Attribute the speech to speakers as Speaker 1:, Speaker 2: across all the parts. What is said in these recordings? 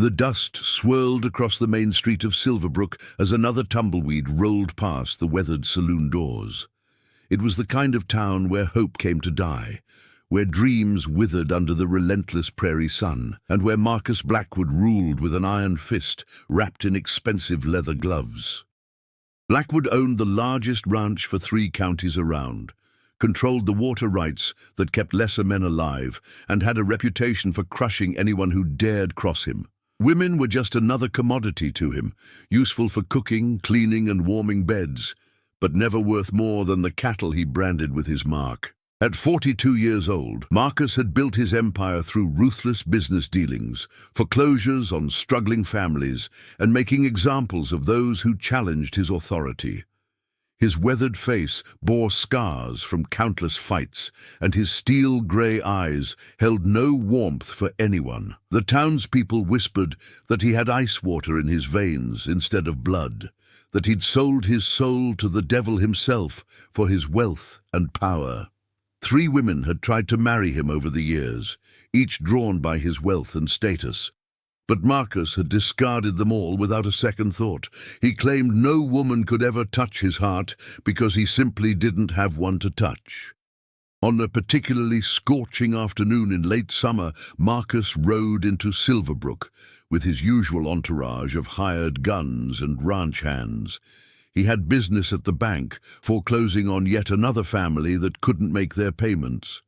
Speaker 1: The dust swirled across the main street of Silverbrook as another tumbleweed rolled past the weathered saloon doors. It was the kind of town where hope came to die, where dreams withered under the relentless prairie sun, and where Marcus Blackwood ruled with an iron fist wrapped in expensive leather gloves. Blackwood owned the largest ranch for 3 counties around, controlled the water rights that kept lesser men alive, and had a reputation for crushing anyone who dared cross him. Women were just another commodity to him, useful for cooking, cleaning, and warming beds, but never worth more than the cattle he branded with his mark. At 42 years old, Marcus had built his empire through ruthless business dealings, foreclosures on struggling families, and making examples of those who challenged his authority. His weathered face bore scars from countless fights, and his steel-grey eyes held no warmth for anyone. The townspeople whispered that he had ice water in his veins instead of blood, that he'd sold his soul to the devil himself for his wealth and power. 3 women had tried to marry him over the years, each drawn by his wealth and status. But Marcus had discarded them all without a second thought. He claimed no woman could ever touch his heart because he simply didn't have one to touch. On a particularly scorching afternoon in late summer, Marcus rode into Silverbrook with his usual entourage of hired guns and ranch hands. He had business at the bank, foreclosing on yet another family that couldn't make their payments.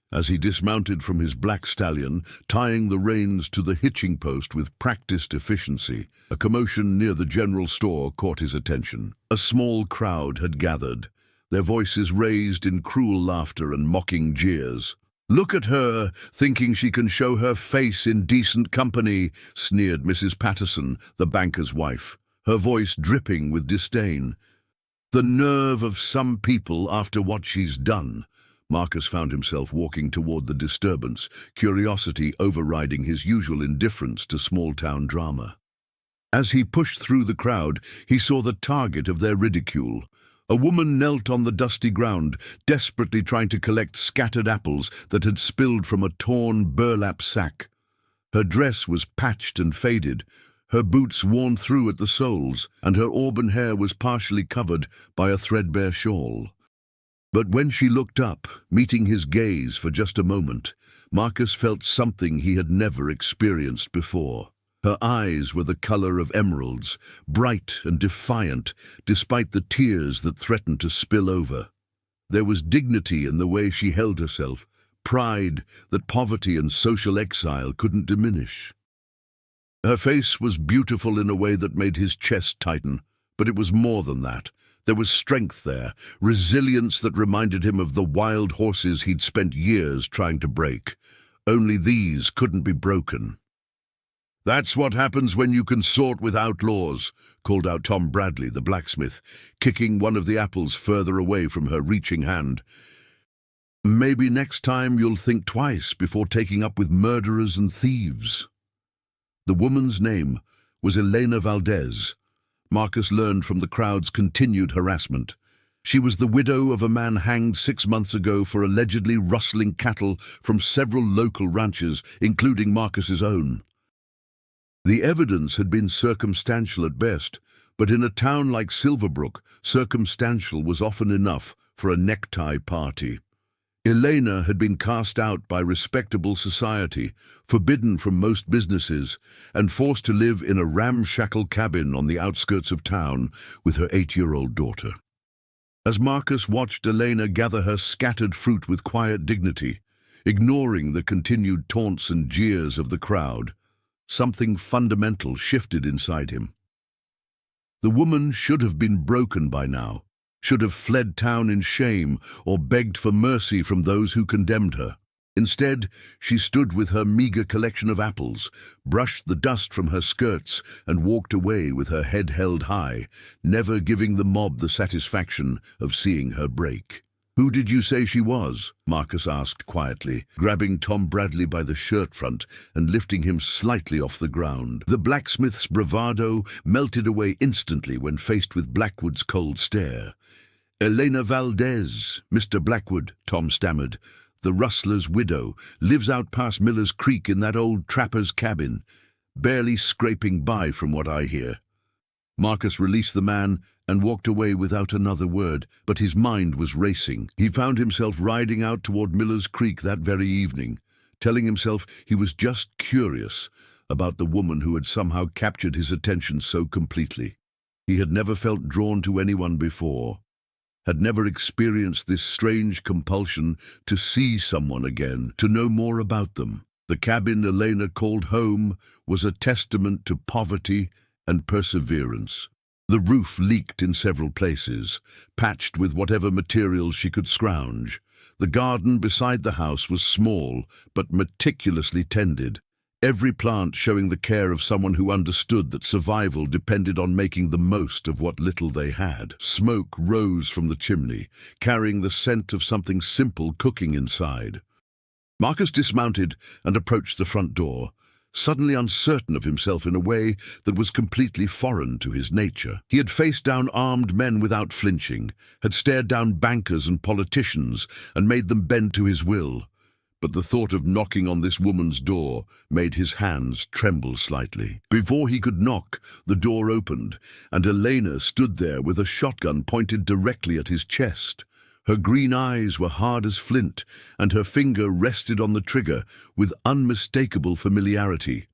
Speaker 1: As he dismounted from his black stallion, tying the reins to the hitching post with practiced efficiency, a commotion near the general store caught his attention. A small crowd had gathered, their voices raised in cruel laughter and mocking jeers. "Look at her, thinking she can show her face in decent company," sneered Mrs. Patterson, the banker's wife, her voice dripping with disdain. "The nerve of some people after what she's done." Marcus found himself walking toward the disturbance, curiosity overriding his usual indifference to small-town drama. As he pushed through the crowd, he saw the target of their ridicule. A woman knelt on the dusty ground, desperately trying to collect scattered apples that had spilled from a torn burlap sack. Her dress was patched and faded, her boots worn through at the soles, and her auburn hair was partially covered by a threadbare shawl. But when she looked up, meeting his gaze for just a moment, Marcus felt something he had never experienced before. Her eyes were the color of emeralds, bright and defiant, despite the tears that threatened to spill over. There was dignity in the way she held herself, pride that poverty and social exile couldn't diminish. Her face was beautiful in a way that made his chest tighten, but it was more than that. There was strength there, resilience that reminded him of the wild horses he'd spent years trying to break. Only these couldn't be broken. "That's what happens when you consort with outlaws," called out Tom Bradley, the blacksmith, kicking one of the apples further away from her reaching hand. "Maybe next time you'll think twice before taking up with murderers and thieves." The woman's name was Elena Valdez. Marcus learned from the crowd's continued harassment. She was the widow of a man hanged 6 months ago for allegedly rustling cattle from several local ranches, including Marcus's own. The evidence had been circumstantial at best, but in a town like Silverbrook, circumstantial was often enough for a necktie party. Elena had been cast out by respectable society, forbidden from most businesses, and forced to live in a ramshackle cabin on the outskirts of town with her 8-year-old daughter. As Marcus watched Elena gather her scattered fruit with quiet dignity, ignoring the continued taunts and jeers of the crowd, something fundamental shifted inside him. The woman should have been broken by now, should have fled town in shame or begged for mercy from those who condemned her. Instead, she stood with her meager collection of apples, brushed the dust from her skirts, and walked away with her head held high, never giving the mob the satisfaction of seeing her break. "Who did you say she was?" Marcus asked quietly, grabbing Tom Bradley by the shirt front and lifting him slightly off the ground. The blacksmith's bravado melted away instantly when faced with Blackwood's cold stare. "Elena Valdez, Mr. Blackwood," Tom stammered. "The rustler's widow, lives out past Miller's Creek in that old trapper's cabin." barely scraping by from what I hear." Marcus released the man and walked away without another word, but his mind was racing. He found himself riding out toward Miller's Creek that very evening, telling himself he was just curious about the woman who had somehow captured his attention so completely. He had never felt drawn to anyone before, had never experienced this strange compulsion to see someone again, to know more about them. The cabin Elena called home was a testament to poverty and perseverance. The roof leaked in several places, patched with whatever materials she could scrounge. The garden beside the house was small, but meticulously tended, every plant showing the care of someone who understood that survival depended on making the most of what little they had. Smoke rose from the chimney, carrying the scent of something simple cooking inside. Marcus dismounted and approached the front door, suddenly uncertain of himself in a way that was completely foreign to his nature. He had faced down armed men without flinching, had stared down bankers and politicians and made them bend to his will. But the thought of knocking on this woman's door made his hands tremble slightly. Before he could knock, the door opened, and Elena stood there with a shotgun pointed directly at his chest. Her green eyes were hard as flint, and her finger rested on the trigger with unmistakable familiarity.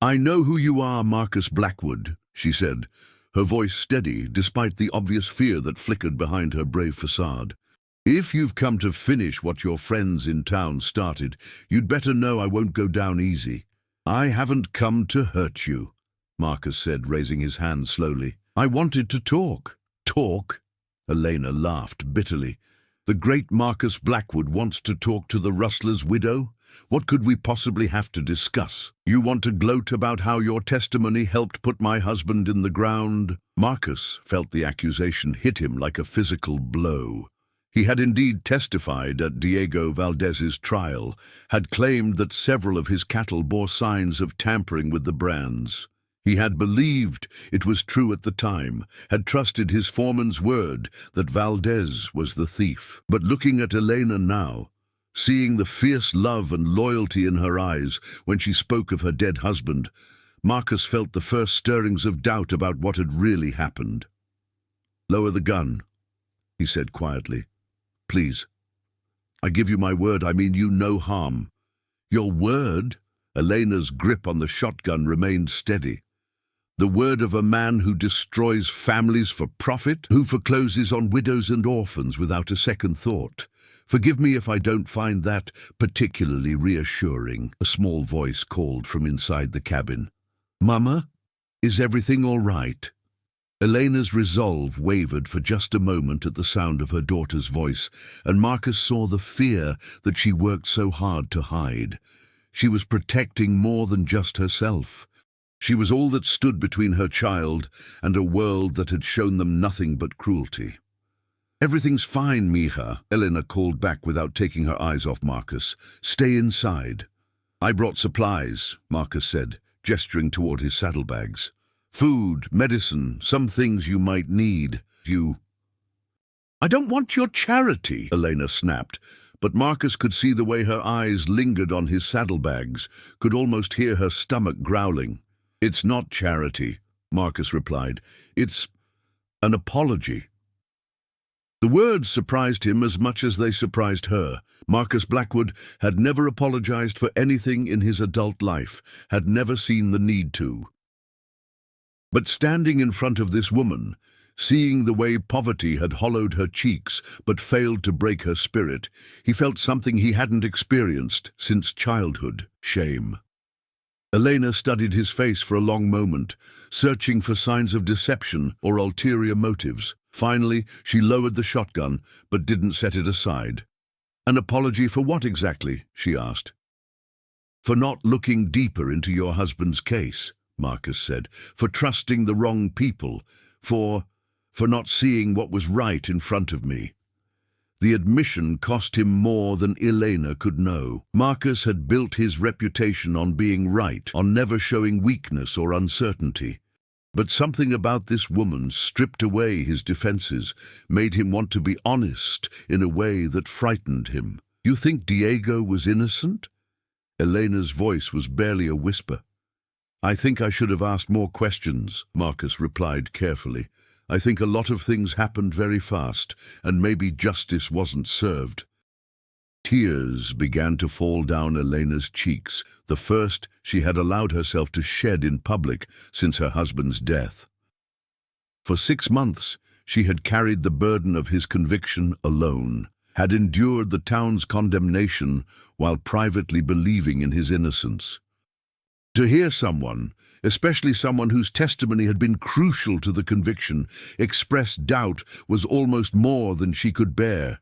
Speaker 1: "I know who you are, Marcus Blackwood," she said, her voice steady despite the obvious fear that flickered behind her brave facade. "If you've come to finish what your friends in town started, you'd better know I won't go down easy." "I haven't come to hurt you," Marcus said, raising his hand slowly. "I wanted to talk." "Talk?" Elena laughed bitterly. "The great Marcus Blackwood wants to talk to the rustler's widow? What could we possibly have to discuss? You want to gloat about how your testimony helped put my husband in the ground?" Marcus felt the accusation hit him like a physical blow. He had indeed testified at Diego Valdez's trial, had claimed that several of his cattle bore signs of tampering with the brands. He had believed it was true at the time, had trusted his foreman's word that Valdez was the thief. But looking at Elena now, seeing the fierce love and loyalty in her eyes when she spoke of her dead husband, Marcus felt the first stirrings of doubt about what had really happened. "Lower the gun," he said quietly. "Please. I give you my word, I mean you no harm." "Your word?" Elena's grip on the shotgun remained steady. "The word of a man who destroys families for profit, who forecloses on widows and orphans without a second thought. Forgive me if I don't find that particularly reassuring," a small voice called from inside the cabin. "Mama, is everything all right?" Elena's resolve wavered for just a moment at the sound of her daughter's voice, and Marcus saw the fear that she worked so hard to hide. She was protecting more than just herself. She was all that stood between her child and a world that had shown them nothing but cruelty. "Everything's fine, mija," Elena called back without taking her eyes off Marcus. "Stay inside." "I brought supplies," Marcus said, gesturing toward his saddlebags. "Food, medicine, some things you might need. "I don't want your charity," Elena snapped, but Marcus could see the way her eyes lingered on his saddlebags, could almost hear her stomach growling. "It's not charity," Marcus replied. "It's an apology." The words surprised him as much as they surprised her. Marcus Blackwood had never apologized for anything in his adult life, had never seen the need to. But standing in front of this woman, seeing the way poverty had hollowed her cheeks but failed to break her spirit, he felt something he hadn't experienced since childhood: shame. Elena studied his face for a long moment, searching for signs of deception or ulterior motives. Finally, she lowered the shotgun, but didn't set it aside. "An apology for what exactly?" she asked. "For not looking deeper into your husband's case," Marcus said. "For trusting the wrong people. For not seeing what was right in front of me." The admission cost him more than Elena could know. Marcus had built his reputation on being right, on never showing weakness or uncertainty. But something about this woman stripped away his defenses, made him want to be honest in a way that frightened him. "You think Diego was innocent?" Elena's voice was barely a whisper. I think I should have asked more questions, Marcus replied carefully. I think a lot of things happened very fast, and maybe justice wasn't served. Tears began to fall down Elena's cheeks, the first she had allowed herself to shed in public since her husband's death. For 6 months, she had carried the burden of his conviction alone, had endured the town's condemnation while privately believing in his innocence. To hear someone, especially someone whose testimony had been crucial to the conviction, express doubt was almost more than she could bear.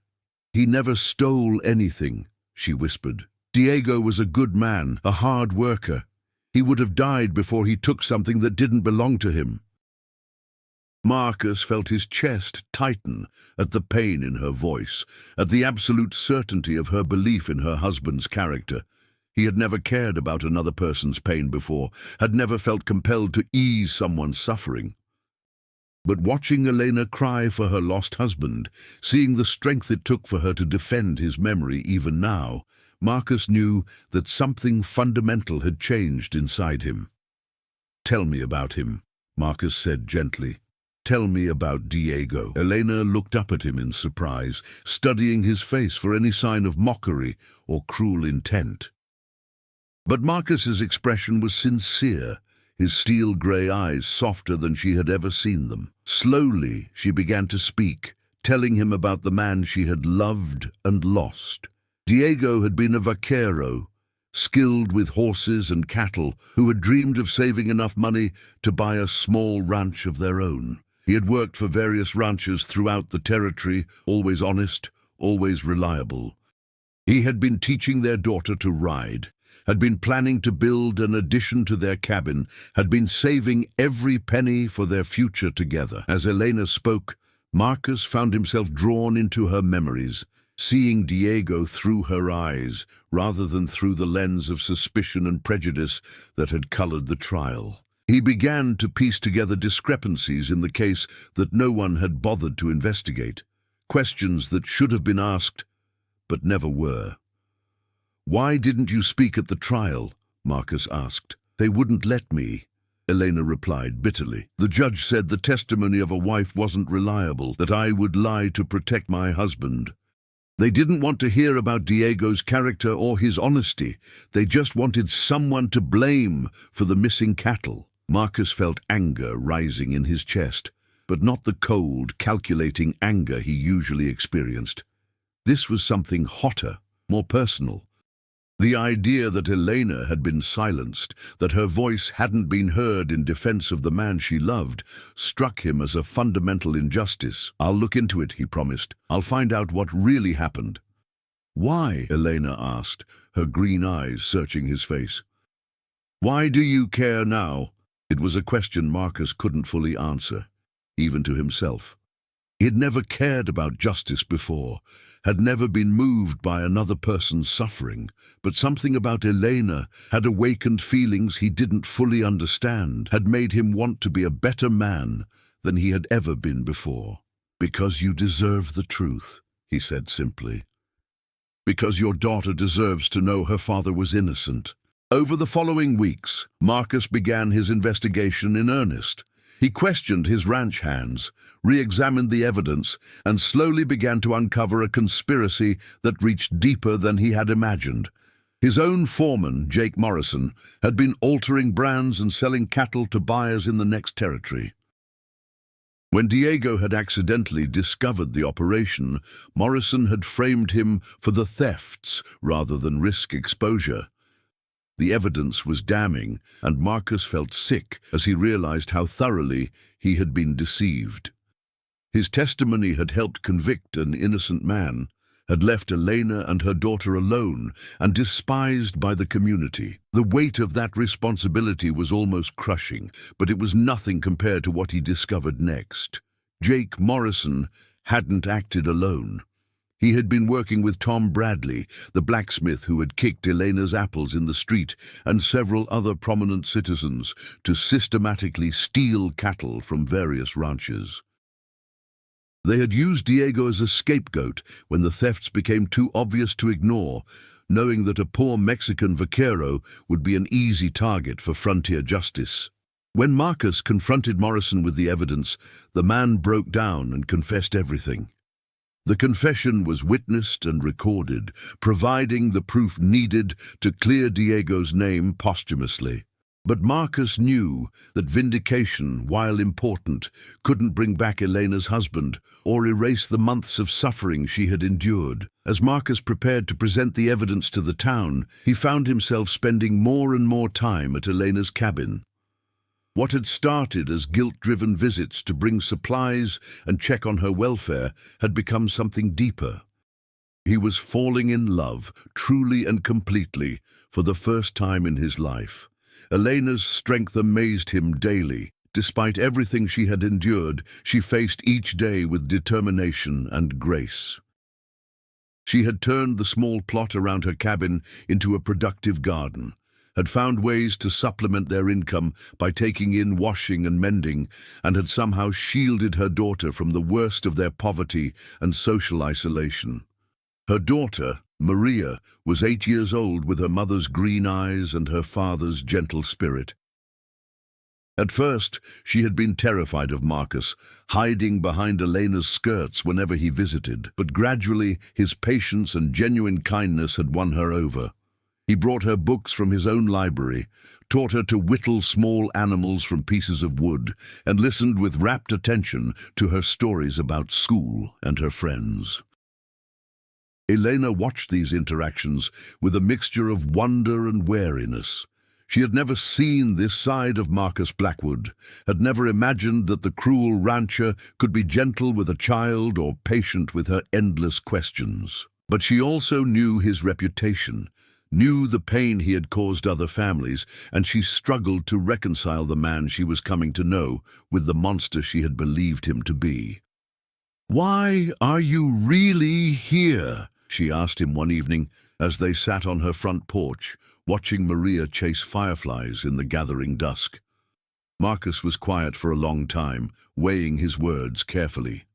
Speaker 1: He never stole anything, she whispered. Diego was a good man, a hard worker. He would have died before he took something that didn't belong to him. Marcus felt his chest tighten at the pain in her voice, at the absolute certainty of her belief in her husband's character. He had never cared about another person's pain before, had never felt compelled to ease someone's suffering. But watching Elena cry for her lost husband, seeing the strength it took for her to defend his memory even now, Marcus knew that something fundamental had changed inside him. "Tell me about him," Marcus said gently. "Tell me about Diego." Elena looked up at him in surprise, studying his face for any sign of mockery or cruel intent. But Marcus's expression was sincere, his steel-grey eyes softer than she had ever seen them. Slowly, she began to speak, telling him about the man she had loved and lost. Diego had been a vaquero, skilled with horses and cattle, who had dreamed of saving enough money to buy a small ranch of their own. He had worked for various ranchers throughout the territory, always honest, always reliable. He had been teaching their daughter to ride, had been planning to build an addition to their cabin, had been saving every penny for their future together. As Elena spoke, Marcus found himself drawn into her memories, seeing Diego through her eyes, rather than through the lens of suspicion and prejudice that had colored the trial. He began to piece together discrepancies in the case that no one had bothered to investigate, questions that should have been asked, but never were. "Why didn't you speak at the trial?" Marcus asked. "They wouldn't let me," Elena replied bitterly. "The judge said the testimony of a wife wasn't reliable, that I would lie to protect my husband. They didn't want to hear about Diego's character or his honesty. They just wanted someone to blame for the missing cattle." Marcus felt anger rising in his chest, but not the cold, calculating anger he usually experienced. This was something hotter, more personal. The idea that Elena had been silenced, that her voice hadn't been heard in defense of the man she loved, struck him as a fundamental injustice. "I'll look into it," he promised. "I'll find out what really happened." "Why?" Elena asked, her green eyes searching his face. "Why do you care now?" It was a question Marcus couldn't fully answer, even to himself. He had never cared about justice before, had never been moved by another person's suffering, but something about Elena had awakened feelings he didn't fully understand, had made him want to be a better man than he had ever been before. "Because you deserve the truth," he said simply. "Because your daughter deserves to know her father was innocent." Over the following weeks, Marcus began his investigation in earnest. He questioned his ranch hands, re-examined the evidence, and slowly began to uncover a conspiracy that reached deeper than he had imagined. His own foreman, Jake Morrison, had been altering brands and selling cattle to buyers in the next territory. When Diego had accidentally discovered the operation, Morrison had framed him for the thefts rather than risk exposure. The evidence was damning, and Marcus felt sick as he realized how thoroughly he had been deceived. His testimony had helped convict an innocent man, had left Elena and her daughter alone and despised by the community. The weight of that responsibility was almost crushing, but it was nothing compared to what he discovered next. Jake Morrison hadn't acted alone. He had been working with Tom Bradley, the blacksmith who had kicked Elena's apples in the street, and several other prominent citizens to systematically steal cattle from various ranches. They had used Diego as a scapegoat when the thefts became too obvious to ignore, knowing that a poor Mexican vaquero would be an easy target for frontier justice. When Marcus confronted Morrison with the evidence, the man broke down and confessed everything. The confession was witnessed and recorded, providing the proof needed to clear Diego's name posthumously. But Marcus knew that vindication, while important, couldn't bring back Elena's husband or erase the months of suffering she had endured. As Marcus prepared to present the evidence to the town, he found himself spending more and more time at Elena's cabin. What had started as guilt-driven visits to bring supplies and check on her welfare had become something deeper. He was falling in love, truly and completely, for the first time in his life. Elena's strength amazed him daily. Despite everything she had endured, she faced each day with determination and grace. She had turned the small plot around her cabin into a productive garden, had found ways to supplement their income by taking in washing and mending, and had somehow shielded her daughter from the worst of their poverty and social isolation. Her daughter, Maria, was 8 years old with her mother's green eyes and her father's gentle spirit. At first, she had been terrified of Marcus, hiding behind Elena's skirts whenever he visited, but gradually his patience and genuine kindness had won her over. He brought her books from his own library, taught her to whittle small animals from pieces of wood, and listened with rapt attention to her stories about school and her friends. Elena watched these interactions with a mixture of wonder and wariness. She had never seen this side of Marcus Blackwood, had never imagined that the cruel rancher could be gentle with a child or patient with her endless questions. But she also knew his reputation, knew the pain he had caused other families, and she struggled to reconcile the man she was coming to know with the monster she had believed him to be. "Why are you really here?" she asked him one evening as they sat on her front porch, watching Maria chase fireflies in the gathering dusk. Marcus was quiet for a long time, weighing his words carefully.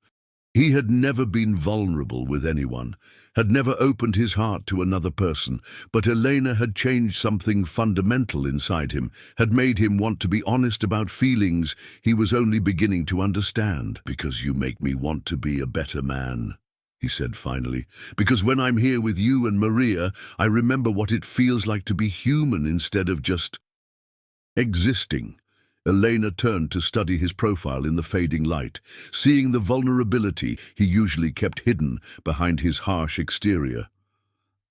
Speaker 1: He had never been vulnerable with anyone, had never opened his heart to another person, but Elena had changed something fundamental inside him, had made him want to be honest about feelings he was only beginning to understand. "Because you make me want to be a better man," he said finally. "Because when I'm here with you and Maria, I remember what it feels like to be human instead of just existing." Elena turned to study his profile in the fading light, seeing the vulnerability he usually kept hidden behind his harsh exterior.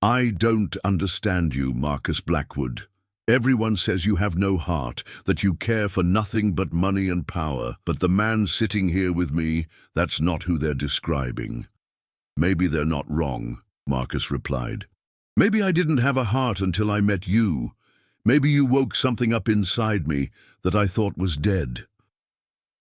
Speaker 1: "I don't understand you, Marcus Blackwood. Everyone says you have no heart, that you care for nothing but money and power, but the man sitting here with me, that's not who they're describing." "Maybe they're not wrong," Marcus replied. "Maybe I didn't have a heart until I met you. Maybe you woke something up inside me that I thought was dead."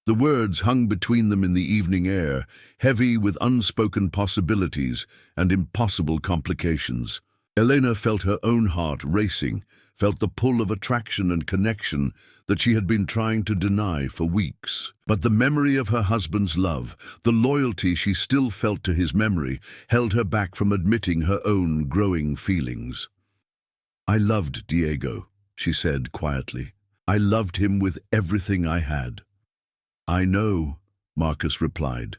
Speaker 1: The words hung between them in the evening air, heavy with unspoken possibilities and impossible complications. Elena felt her own heart racing, felt the pull of attraction and connection that she had been trying to deny for weeks. But the memory of her husband's love, the loyalty she still felt to his memory, held her back from admitting her own growing feelings. "I loved Diego," she said quietly. "I loved him with everything I had." "I know," Marcus replied.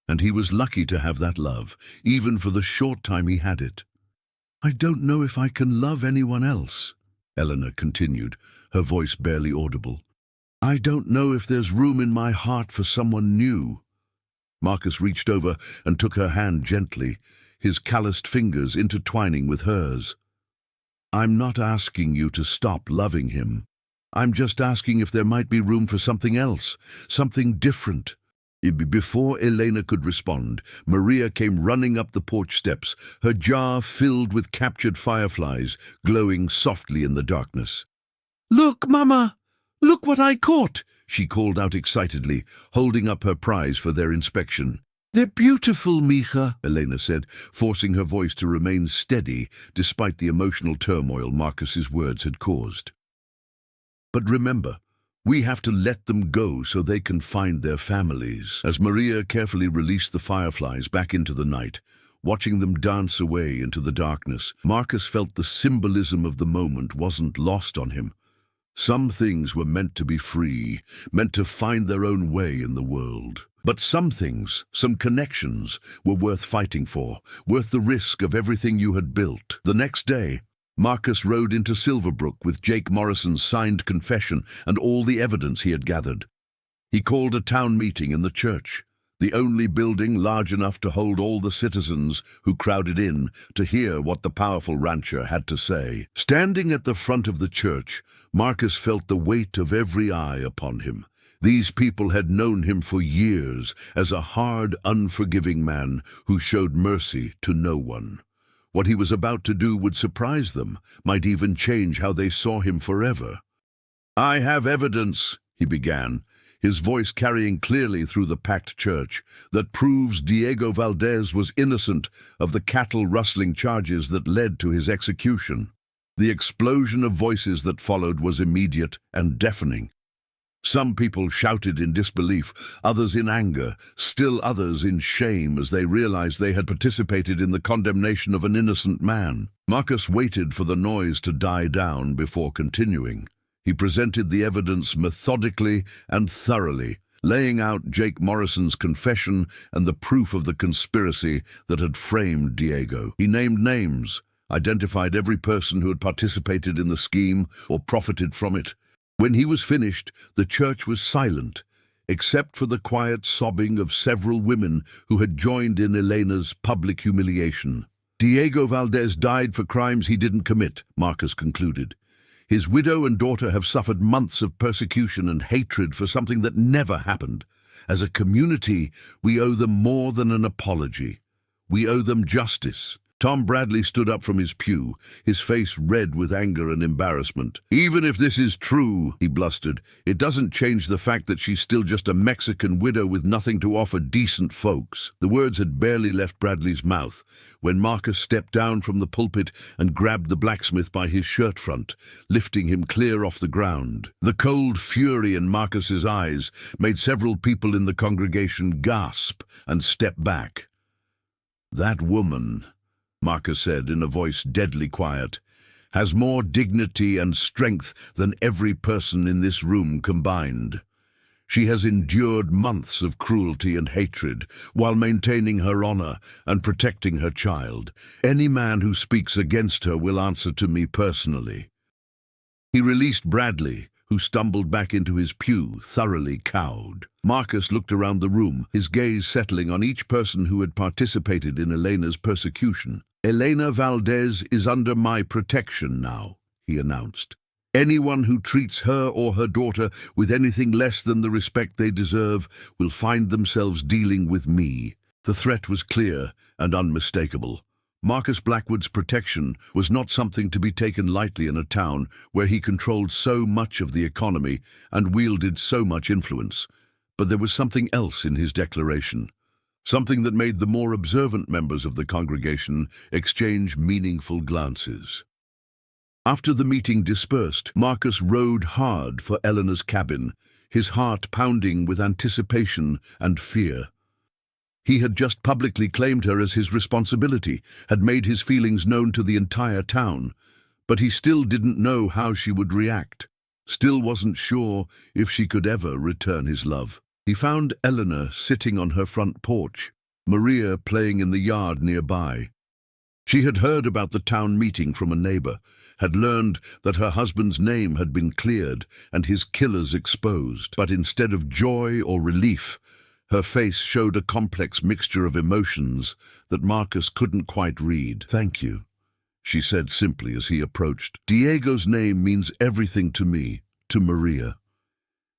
Speaker 1: "And he was lucky to have that love, even for the short time he had it." "I don't know if I can love anyone else," Eleanor continued, her voice barely audible. "I don't know if there's room in my heart for someone new." Marcus reached over and took her hand gently, his calloused fingers intertwining with hers. "I'm not asking you to stop loving him. I'm just asking if there might be room for something else, something different." Before Elena could respond, Maria came running up the porch steps, her jar filled with captured fireflies, glowing softly in the darkness. "Look, Mama! Look what I caught!" she called out excitedly, holding up her prize for their inspection. "They're beautiful, Mija," Elena said, forcing her voice to remain steady despite the emotional turmoil Marcus's words had caused. "But remember, we have to let them go so they can find their families." As Maria carefully released the fireflies back into the night, watching them dance away into the darkness. Marcus felt the symbolism of the moment wasn't lost on him. Some things were meant to be free, meant to find their own way in the world. But some things, some connections, were worth fighting for, worth the risk of everything you had built. The next day, Marcus rode into Silverbrook with Jake Morrison's signed confession and all the evidence he had gathered. He called a town meeting in the church, the only building large enough to hold all the citizens who crowded in to hear what the powerful rancher had to say. Standing at the front of the church, Marcus felt the weight of every eye upon him. These people had known him for years as a hard, unforgiving man who showed mercy to no one. What he was about to do would surprise them, might even change how they saw him forever. "I have evidence," he began, his voice carrying clearly through the packed church, "that proves Diego Valdez was innocent of the cattle-rustling charges that led to his execution." The explosion of voices that followed was immediate and deafening. Some people shouted in disbelief, others in anger, still others in shame as they realized they had participated in the condemnation of an innocent man. Marcus waited for the noise to die down before continuing. He presented the evidence methodically and thoroughly, laying out Jake Morrison's confession and the proof of the conspiracy that had framed Diego. He named names, identified every person who had participated in the scheme or profited from it. When he was finished, the church was silent, except for the quiet sobbing of several women who had joined in Elena's public humiliation. "Diego Valdez died for crimes he didn't commit," Marcus concluded. "His widow and daughter have suffered months of persecution and hatred for something that never happened. As a community, we owe them more than an apology. We owe them justice." Tom Bradley stood up from his pew, his face red with anger and embarrassment. "Even if this is true," he blustered, "it doesn't change the fact that she's still just a Mexican widow with nothing to offer decent folks." The words had barely left Bradley's mouth when Marcus stepped down from the pulpit and grabbed the blacksmith by his shirt front, lifting him clear off the ground. The cold fury in Marcus's eyes made several people in the congregation gasp and step back. "That woman," Marcus said in a voice deadly quiet, "has more dignity and strength than every person in this room combined. She has endured months of cruelty and hatred while maintaining her honor and protecting her child. Any man who speaks against her will answer to me personally." He released Bradley, who stumbled back into his pew, thoroughly cowed. Marcus looked around the room, his gaze settling on each person who had participated in Elena's persecution. "Elena Valdez is under my protection now," he announced. "Anyone who treats her or her daughter with anything less than the respect they deserve will find themselves dealing with me." The threat was clear and unmistakable. Marcus Blackwood's protection was not something to be taken lightly in a town where he controlled so much of the economy and wielded so much influence. But there was something else in his declaration, something that made the more observant members of the congregation exchange meaningful glances. After the meeting dispersed, Marcus rode hard for Eleanor's cabin, his heart pounding with anticipation and fear. He had just publicly claimed her as his responsibility, had made his feelings known to the entire town, but he still didn't know how she would react, still wasn't sure if she could ever return his love. He found Eleanor sitting on her front porch, Maria playing in the yard nearby. She had heard about the town meeting from a neighbor, had learned that her husband's name had been cleared and his killers exposed. But instead of joy or relief, her face showed a complex mixture of emotions that Marcus couldn't quite read. "Thank you," she said simply as he approached. "Diego's name means everything to me, to Maria.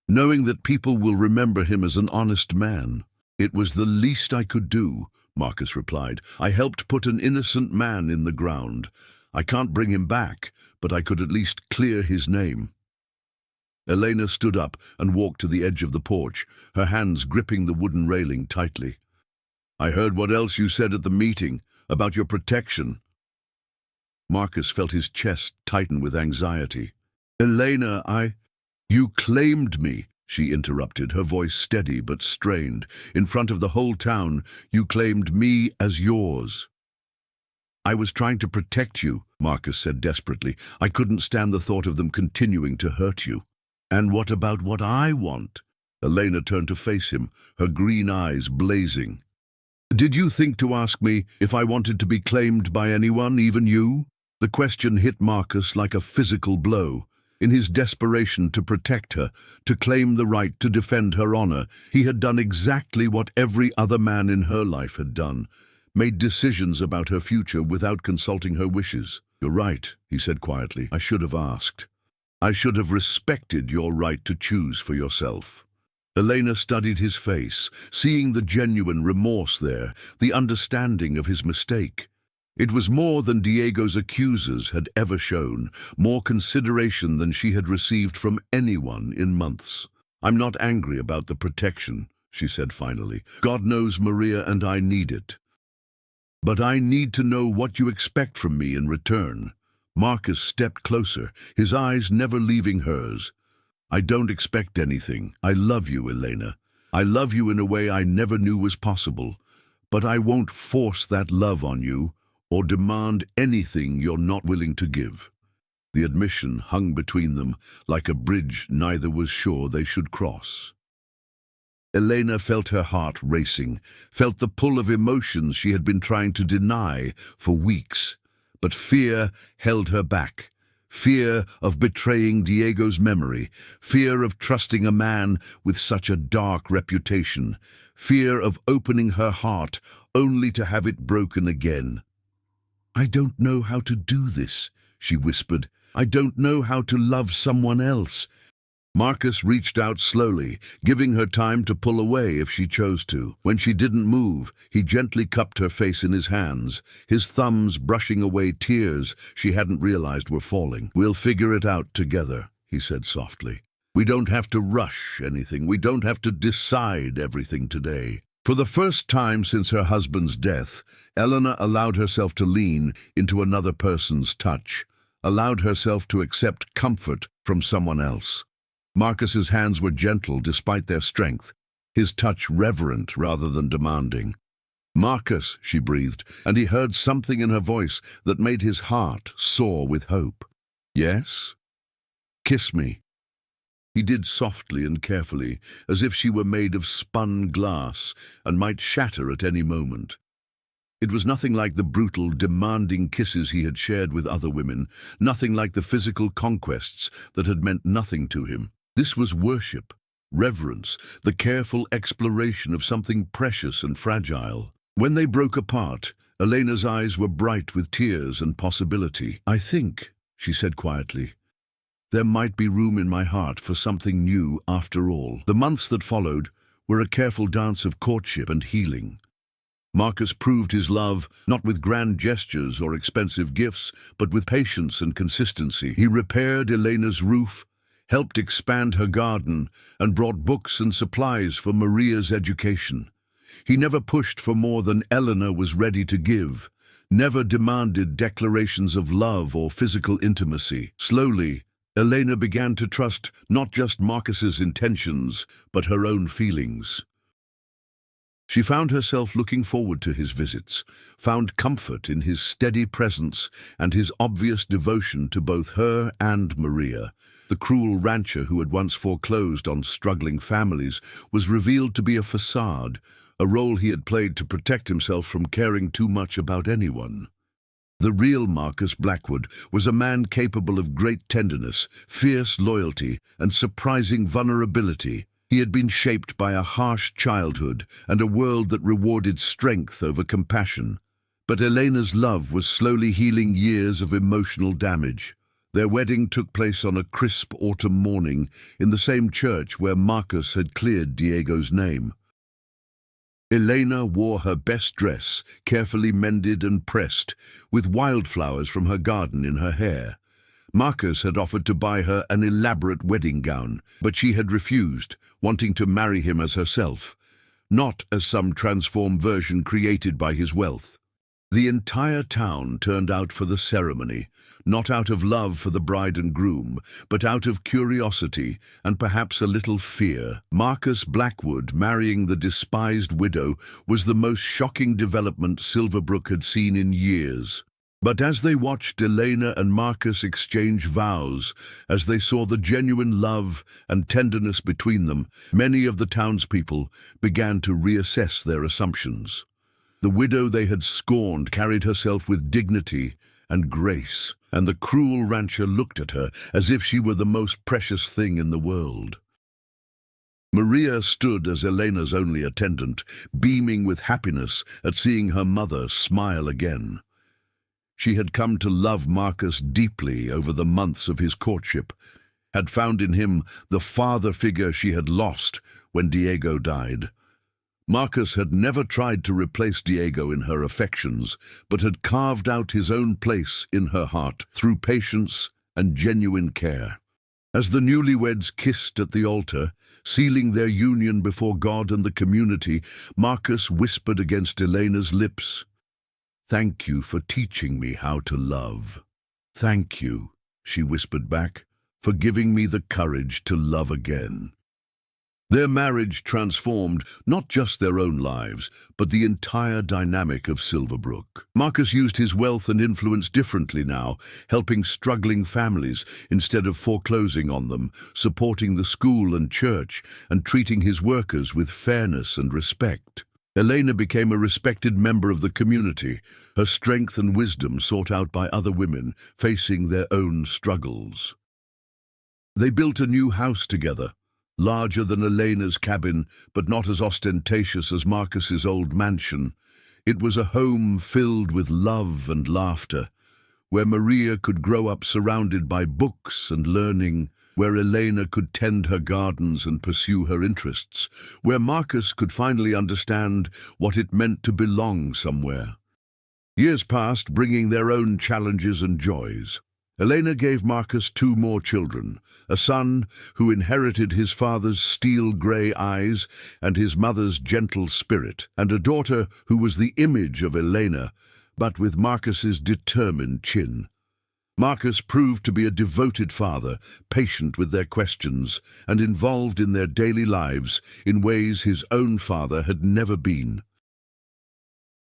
Speaker 1: Knowing that people will remember him as an honest man." "It was the least I could do," Marcus replied. "I helped put an innocent man in the ground. I can't bring him back, but I could at least clear his name." Elena stood up and walked to the edge of the porch, her hands gripping the wooden railing tightly. "I heard what else you said at the meeting, about your protection." Marcus felt his chest tighten with anxiety. "Elena, You claimed me," she interrupted, her voice steady but strained. "In front of the whole town, you claimed me as yours." I was trying to protect you, Marcus said desperately. I couldn't stand the thought of them continuing to hurt you. And what about what I want? Elena turned to face him, her green eyes blazing. Did you think to ask me if I wanted to be claimed by anyone, even you? The question hit Marcus like a physical blow. In his desperation to protect her, to claim the right to defend her honor, he had done exactly what every other man in her life had done, made decisions about her future without consulting her wishes. You're right, he said quietly. I should have asked. I should have respected your right to choose for yourself. Elena studied his face, seeing the genuine remorse there, the understanding of his mistake. It was more than Diego's accusers had ever shown, more consideration than she had received from anyone in months. I'm not angry about the protection, she said finally. God knows Maria and I need it. But I need to know what you expect from me in return. Marcus stepped closer, his eyes never leaving hers. I don't expect anything. I love you, Elena. I love you in a way I never knew was possible. But I won't force that love on you or demand anything you're not willing to give. The admission hung between them like a bridge neither was sure they should cross. Elena felt her heart racing, felt the pull of emotions she had been trying to deny for weeks. But fear held her back. Fear of betraying Diego's memory, fear of trusting a man with such a dark reputation, fear of opening her heart only to have it broken again. I don't know how to do this, she whispered. I don't know how to love someone else. Marcus reached out slowly, giving her time to pull away if she chose to. When she didn't move, he gently cupped her face in his hands, his thumbs brushing away tears she hadn't realized were falling. We'll figure it out together, he said softly. We don't have to rush anything. We don't have to decide everything today. For the first time since her husband's death, Elena allowed herself to lean into another person's touch, allowed herself to accept comfort from someone else. Marcus's hands were gentle despite their strength, his touch reverent rather than demanding. Marcus, she breathed, and he heard something in her voice that made his heart soar with hope. Yes? Kiss me. He did softly and carefully, as if she were made of spun glass and might shatter at any moment. It was nothing like the brutal, demanding kisses he had shared with other women, nothing like the physical conquests that had meant nothing to him. This was worship, reverence, the careful exploration of something precious and fragile. When they broke apart, Elena's eyes were bright with tears and possibility. I think, she said quietly, there might be room in my heart for something new after all. The months that followed were a careful dance of courtship and healing. Marcus proved his love not with grand gestures or expensive gifts, but with patience and consistency. He repaired Elena's roof, helped expand her garden, and brought books and supplies for Maria's education. He never pushed for more than Elena was ready to give, never demanded declarations of love or physical intimacy. Slowly, Elena began to trust not just Marcus's intentions, but her own feelings. She found herself looking forward to his visits, found comfort in his steady presence and his obvious devotion to both her and Maria. The cruel rancher who had once foreclosed on struggling families was revealed to be a facade, a role he had played to protect himself from caring too much about anyone. The real Marcus Blackwood was a man capable of great tenderness, fierce loyalty, and surprising vulnerability. He had been shaped by a harsh childhood and a world that rewarded strength over compassion. But Elena's love was slowly healing years of emotional damage. Their wedding took place on a crisp autumn morning in the same church where Marcus had cleared Diego's name. Elena wore her best dress, carefully mended and pressed, with wildflowers from her garden in her hair. Marcus had offered to buy her an elaborate wedding gown, but she had refused, wanting to marry him as herself, not as some transformed version created by his wealth. The entire town turned out for the ceremony, not out of love for the bride and groom, but out of curiosity and perhaps a little fear. Marcus Blackwood marrying the despised widow was the most shocking development Silverbrook had seen in years. But as they watched Elena and Marcus exchange vows, as they saw the genuine love and tenderness between them, many of the townspeople began to reassess their assumptions. The widow they had scorned carried herself with dignity and grace, and the cruel rancher looked at her as if she were the most precious thing in the world. Maria stood as Elena's only attendant, beaming with happiness at seeing her mother smile again. She had come to love Marcus deeply over the months of his courtship, had found in him the father figure she had lost when Diego died. Marcus had never tried to replace Diego in her affections, but had carved out his own place in her heart through patience and genuine care. As the newlyweds kissed at the altar, sealing their union before God and the community, Marcus whispered against Elena's lips, "Thank you for teaching me how to love." "Thank you," she whispered back, "for giving me the courage to love again." Their marriage transformed not just their own lives, but the entire dynamic of Silverbrook. Marcus used his wealth and influence differently now, helping struggling families instead of foreclosing on them, supporting the school and church, and treating his workers with fairness and respect. Elena became a respected member of the community, her strength and wisdom sought out by other women facing their own struggles. They built a new house together, larger than Elena's cabin, but not as ostentatious as Marcus's old mansion. It was a home filled with love and laughter, where Maria could grow up surrounded by books and learning, where Elena could tend her gardens and pursue her interests, where Marcus could finally understand what it meant to belong somewhere. Years passed, bringing their own challenges and joys. Elena gave Marcus 2 more children, a son who inherited his father's steel-grey eyes and his mother's gentle spirit, and a daughter who was the image of Elena, but with Marcus's determined chin. Marcus proved to be a devoted father, patient with their questions, and involved in their daily lives in ways his own father had never been.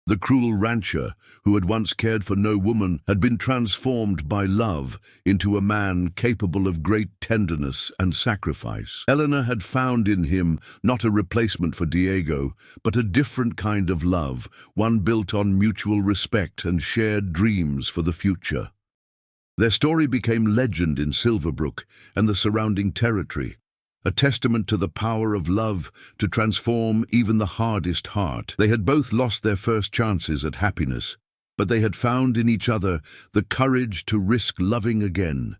Speaker 1: The cruel rancher, who had once cared for no woman, had been transformed by love into a man capable of great tenderness and sacrifice. Elena had found in him not a replacement for Diego, but a different kind of love, one built on mutual respect and shared dreams for the future. Their story became legend in Silverbrook and the surrounding territory, a testament to the power of love to transform even the hardest heart. They had both lost their first chances at happiness, but they had found in each other the courage to risk loving again,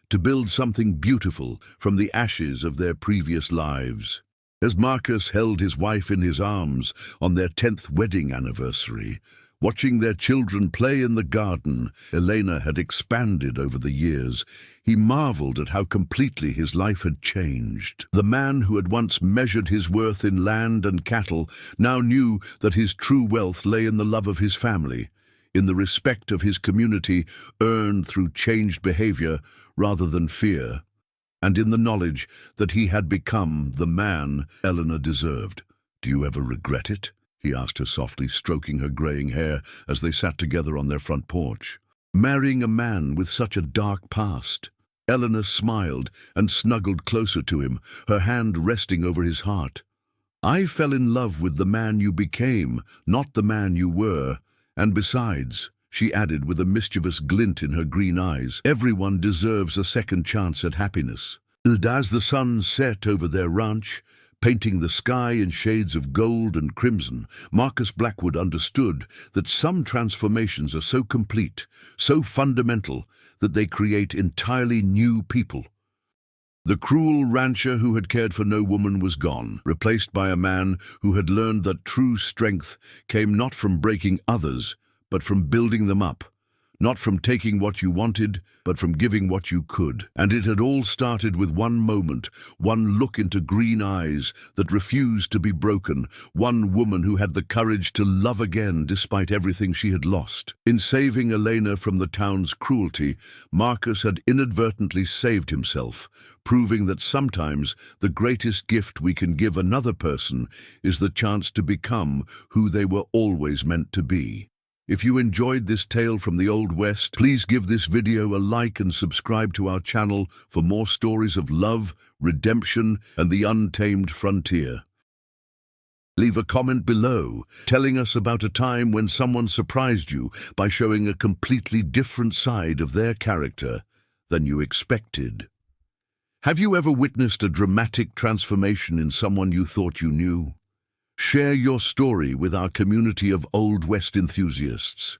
Speaker 1: to build something beautiful from the ashes of their previous lives. As Marcus held his wife in his arms on their 10th wedding anniversary, watching their children play in the garden Elena had expanded over the years, he marveled at how completely his life had changed. The man who had once measured his worth in land and cattle now knew that his true wealth lay in the love of his family, in the respect of his community earned through changed behavior rather than fear, and in the knowledge that he had become the man Eleanor deserved. "Do you ever regret it?" he asked her softly, stroking her graying hair as they sat together on their front porch. "Marrying a man with such a dark past?" Eleanor smiled and snuggled closer to him, her hand resting over his heart. "I fell in love with the man you became, not the man you were. And besides," she added with a mischievous glint in her green eyes, "everyone deserves a second chance at happiness." As the sun set over their ranch, painting the sky in shades of gold and crimson, Marcus Blackwood understood that some transformations are so complete, so fundamental, that they create entirely new people. The cruel rancher who had cared for no woman was gone, replaced by a man who had learned that true strength came not from breaking others, but from building them up. Not from taking what you wanted, but from giving what you could. And it had all started with one moment, one look into green eyes that refused to be broken, one woman who had the courage to love again despite everything she had lost. In saving Elena from the town's cruelty, Marcus had inadvertently saved himself, proving that sometimes the greatest gift we can give another person is the chance to become who they were always meant to be. If you enjoyed this tale from the Old West, please give this video a like and subscribe to our channel for more stories of love, redemption, and the untamed frontier. Leave a comment below, telling us about a time when someone surprised you by showing a completely different side of their character than you expected. Have you ever witnessed a dramatic transformation in someone you thought you knew? Share your story with our community of Old West enthusiasts.